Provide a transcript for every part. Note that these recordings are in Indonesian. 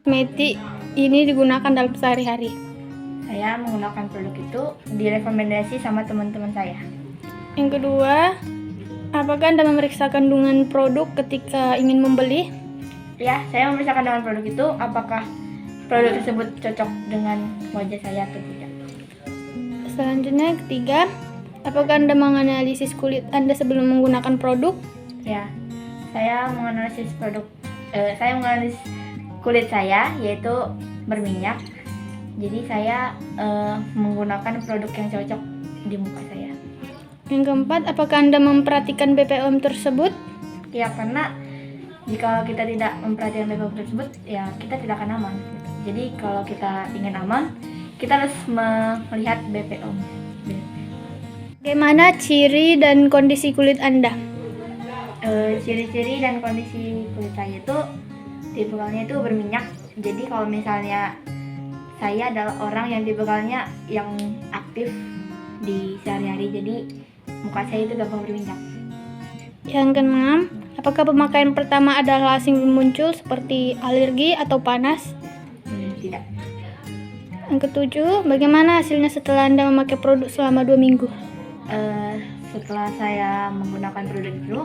Kosmetik ini digunakan dalam sehari-hari? Saya menggunakan produk itu direkomendasi sama teman-teman saya. Yang kedua, apakah Anda memeriksa kandungan produk ketika ingin membeli? Ya, saya memeriksakan dengan produk itu apakah produk tersebut cocok dengan wajah saya atau tidak. Selanjutnya, yang ketiga, apakah Anda menganalisis kulit Anda sebelum menggunakan produk? Ya, saya menganalisis kulit saya, yaitu berminyak. Jadi saya menggunakan produk yang cocok di muka saya. Yang keempat, apakah Anda memperhatikan BPOM tersebut? Ya, karena jika kita tidak memperhatikan BPOM tersebut, ya kita tidak akan aman. Jadi kalau kita ingin aman, kita harus melihat BPOM. Bagaimana ciri dan kondisi kulit Anda? Ciri-ciri dan kondisi kulit saya itu tipikalnya itu berminyak. Jadi kalau misalnya saya adalah orang yang tipikalnya yang aktif di sehari-hari, jadi muka saya itu gampang berminyak. Yang keenam, apakah pemakaian pertama adalah langsing muncul seperti alergi atau panas? Tidak. Yang ketujuh, bagaimana hasilnya setelah Anda memakai produk selama 2 minggu? Setelah saya menggunakan produk itu,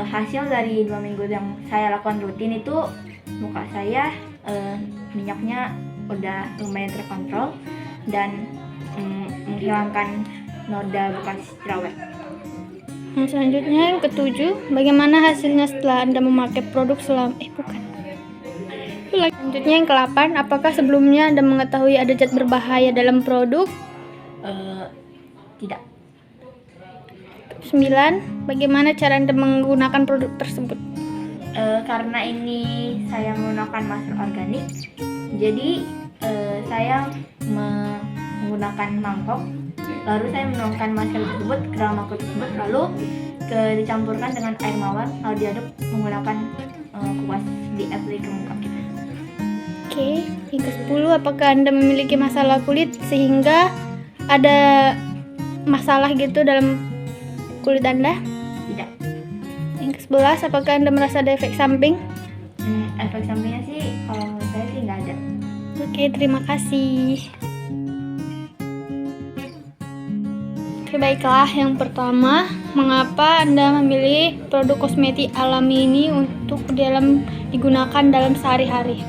hasil dari 2 minggu yang saya lakukan rutin itu, muka saya minyaknya udah lumayan terkontrol dan menghilangkan noda bekas jerawat. Yang selanjutnya, yang ketujuh, bagaimana hasilnya setelah Anda memakai produk selama Selanjutnya yang ke-8, apakah sebelumnya Anda mengetahui ada zat berbahaya dalam produk? Tidak. 9, bagaimana cara Anda menggunakan produk tersebut? Karena ini saya menggunakan masker organik, jadi saya menggunakan mangkok, lalu saya menuangkan masker tersebut ke dalam mangkok tersebut, lalu dicampurkan dengan air mawar, lalu diaduk menggunakan kuas di-apply ke muka kita. Oke, yang ke-10, apakah Anda memiliki masalah kulit sehingga ada masalah gitu dalam kulit Anda? Tidak. Yang ke-11, apakah Anda merasa ada efek samping? Efek sampingnya sih kalau menurut saya sih nggak ada. Oke, terima kasih. Oke, baiklah. Yang pertama, mengapa Anda memilih produk kosmetik alami ini untuk digunakan dalam sehari-hari?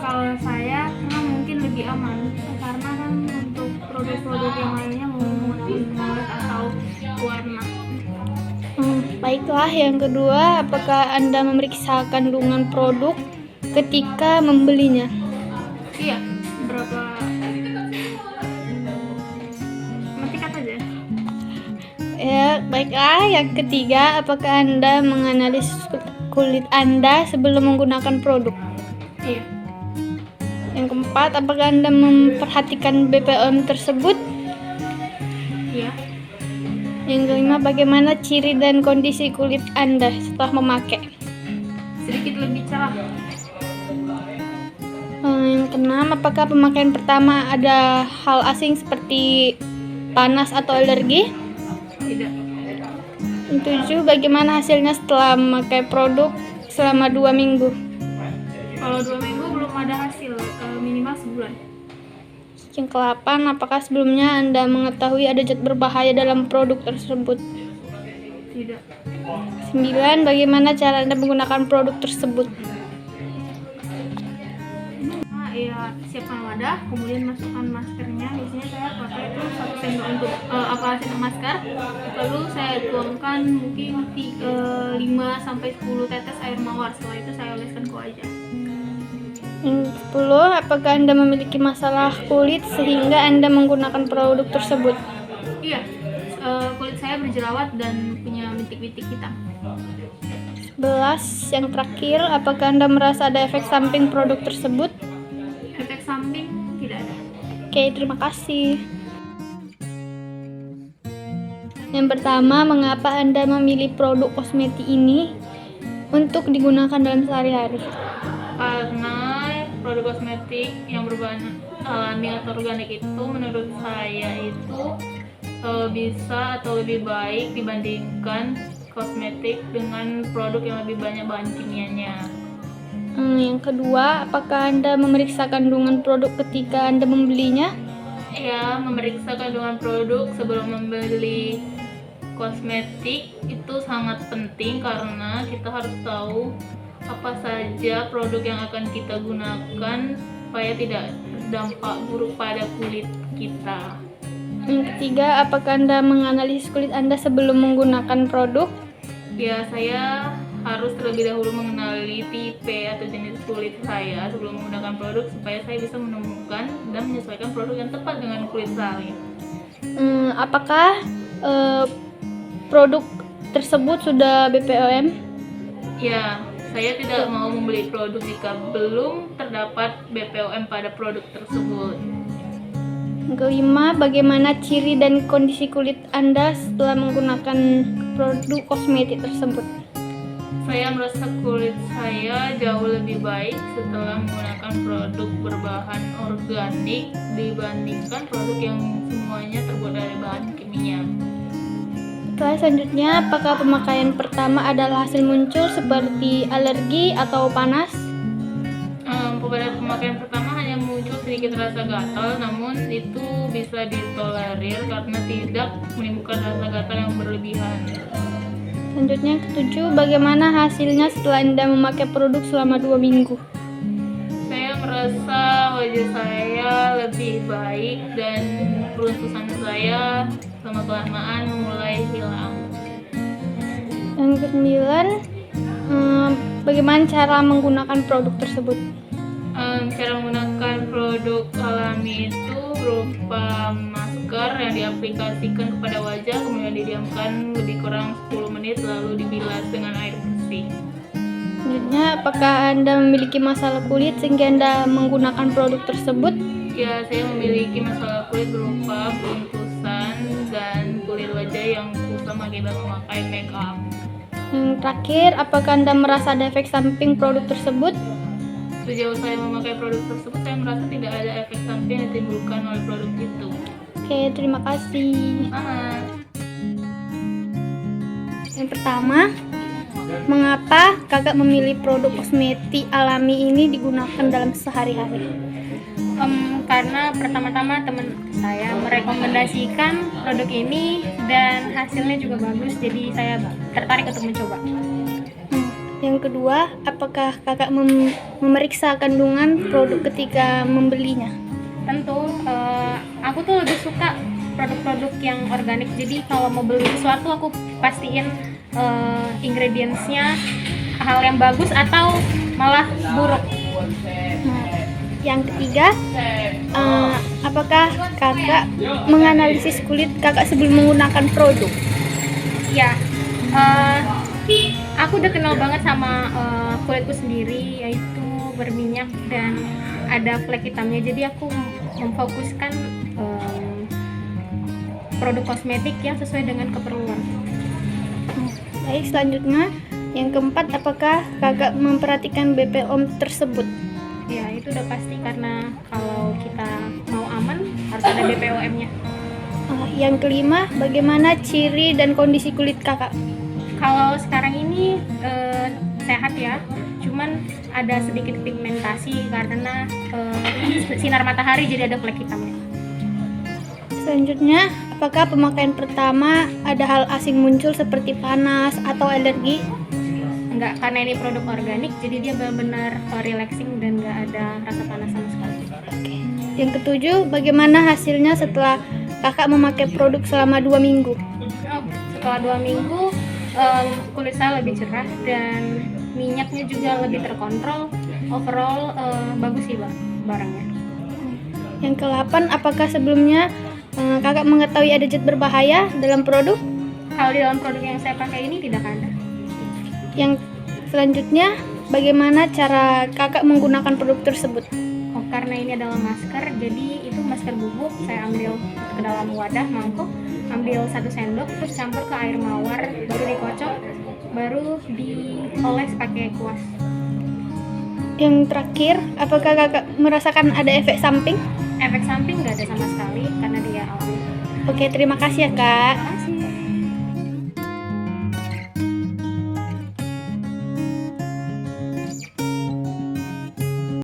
Kalau saya karena mungkin lebih aman, karena kan untuk produk-produk yang lainnya menggunakan perawat atau warna. Baiklah, yang kedua, apakah Anda memeriksa kandungan produk ketika membelinya? Iya, berapa? Nanti kata aja. Ya, baiklah. Yang ketiga, apakah Anda menganalisis kulit Anda sebelum menggunakan produk? Iya. Yang keempat, apakah Anda memperhatikan BPOM tersebut? Iya. Yang kelima, bagaimana ciri dan kondisi kulit Anda setelah memakai? Sedikit lebih cerah. Yang keenam, apakah pemakaian pertama ada hal asing seperti panas atau alergi? Tidak. Yang tujuh, bagaimana hasilnya setelah memakai produk selama 2 minggu? Kalau 2 minggu belum ada hasil, minimal sebulan. Yang ke-8, apakah sebelumnya Anda mengetahui ada zat berbahaya dalam produk tersebut? Tidak. 9, bagaimana cara Anda menggunakan produk tersebut? Ya, siapkan wadah, kemudian masukkan maskernya. Biasanya saya pakai itu 1 sendok untuk sendok masker, lalu saya tuangkan mungkin 5-10 tetes air mawar. Setelah itu saya oleskan ke wajah. Yang 10, apakah Anda memiliki masalah kulit sehingga Anda menggunakan produk tersebut? Iya, kulit saya berjerawat dan punya bintik-bintik hitam. 11, yang terakhir, apakah Anda merasa ada efek samping produk tersebut? Efek samping tidak ada. Oke, terima kasih. Yang pertama, mengapa Anda memilih produk kosmetik ini untuk digunakan dalam sehari-hari? Karena produk kosmetik yang berbahan alami atau organik itu menurut saya itu bisa atau lebih baik dibandingkan kosmetik dengan produk yang lebih banyak bahan kimianya. Yang kedua, apakah Anda memeriksa kandungan produk ketika Anda membelinya? Ya, memeriksa kandungan produk sebelum membeli kosmetik itu sangat penting karena kita harus tahu apa saja produk yang akan kita gunakan supaya tidak berdampak buruk pada kulit kita. Yang ketiga, apakah Anda menganalisis kulit Anda sebelum menggunakan produk? Ya, saya harus terlebih dahulu mengenali tipe atau jenis kulit saya sebelum menggunakan produk supaya saya bisa menemukan dan menyesuaikan produk yang tepat dengan kulit saya. Apakah produk tersebut sudah BPOM? Ya, saya tidak mau membeli produk jika belum terdapat BPOM pada produk tersebut. Yang kelima, bagaimana ciri dan kondisi kulit Anda setelah menggunakan produk kosmetik tersebut? Saya merasa kulit saya jauh lebih baik setelah menggunakan produk berbahan organik dibandingkan produk yang semuanya terbuat dari bahan kimia. Selanjutnya, apakah pemakaian pertama adalah hasil muncul seperti alergi atau panas? Pada pemakaian pertama hanya muncul sedikit rasa gatal, namun itu bisa ditolerir karena tidak menimbulkan rasa gatal yang berlebihan. Selanjutnya, ketujuh, bagaimana hasilnya setelah Anda memakai produk selama 2 minggu? Saya merasa wajah saya lebih baik dan peruntusan saya selama kelamaan mulai hilang. Yang kesembilan, bagaimana cara menggunakan produk tersebut? Cara menggunakan produk alami itu berupa masker yang diaplikasikan kepada wajah, kemudian didiamkan lebih kurang 10 menit lalu dibilas dengan air bersih. Selanjutnya, apakah Anda memiliki masalah kulit sehingga Anda menggunakan produk tersebut? Ya, saya memiliki masalah kulit berupa beruntusan dan kulit wajah yang kusam akibat memakai make up. Yang terakhir, apakah Anda merasa ada efek samping produk tersebut? Sejauh saya memakai produk tersebut, saya merasa tidak ada efek samping yang ditimbulkan oleh produk itu. Oke, terima kasih. Yang pertama, mengapa kakak memilih produk kosmetik alami ini digunakan dalam sehari-hari? Karena pertama-tama teman saya merekomendasikan produk ini dan hasilnya juga bagus, jadi saya tertarik untuk mencoba. Yang kedua, apakah kakak memeriksa kandungan produk ketika membelinya? Tentu, aku tuh lebih suka produk-produk yang organik, jadi kalau mau beli sesuatu aku pastiin ingredientsnya hal yang bagus atau malah buruk. Yang ketiga, apakah kakak menganalisis kulit kakak sebelum menggunakan produk? Ya, aku udah kenal banget sama kulitku sendiri, yaitu berminyak dan ada flek hitamnya, jadi aku memfokuskan produk kosmetik yang sesuai dengan keperluan. Baik, selanjutnya yang keempat, apakah kakak memperhatikan BPOM tersebut? Ya, itu udah pasti karena kalau kita mau aman harus ada BPOM-nya. Yang kelima, bagaimana ciri dan kondisi kulit kakak? Kalau sekarang ini sehat ya, cuman ada sedikit pigmentasi karena sinar matahari, jadi ada flek hitamnya. Selanjutnya, apakah pemakaian pertama ada hal asing muncul seperti panas atau alergi? Enggak, karena ini produk organik, jadi dia benar-benar relaxing dan enggak ada rasa panas sama sekali. Yang ketujuh, bagaimana hasilnya setelah kakak memakai produk selama 2 minggu? Setelah 2 minggu, kulit saya lebih cerah dan minyaknya juga lebih terkontrol. Overall bagus sih barangnya. Yang ke-8, apakah sebelumnya kakak mengetahui ada zat berbahaya dalam produk? Kalau di dalam produk yang saya pakai ini tidak ada. Yang selanjutnya, bagaimana cara kakak menggunakan produk tersebut? Karena ini adalah masker, jadi itu masker bubuk. Saya ambil ke dalam wadah mangkok, ambil 1 sendok, terus campur ke air mawar, baru dikocok, baru dioles pakai kuas. Yang terakhir, apakah kakak merasakan ada efek samping? Efek samping nggak ada sama sekali karena dia alami. Oke, terima kasih ya kak.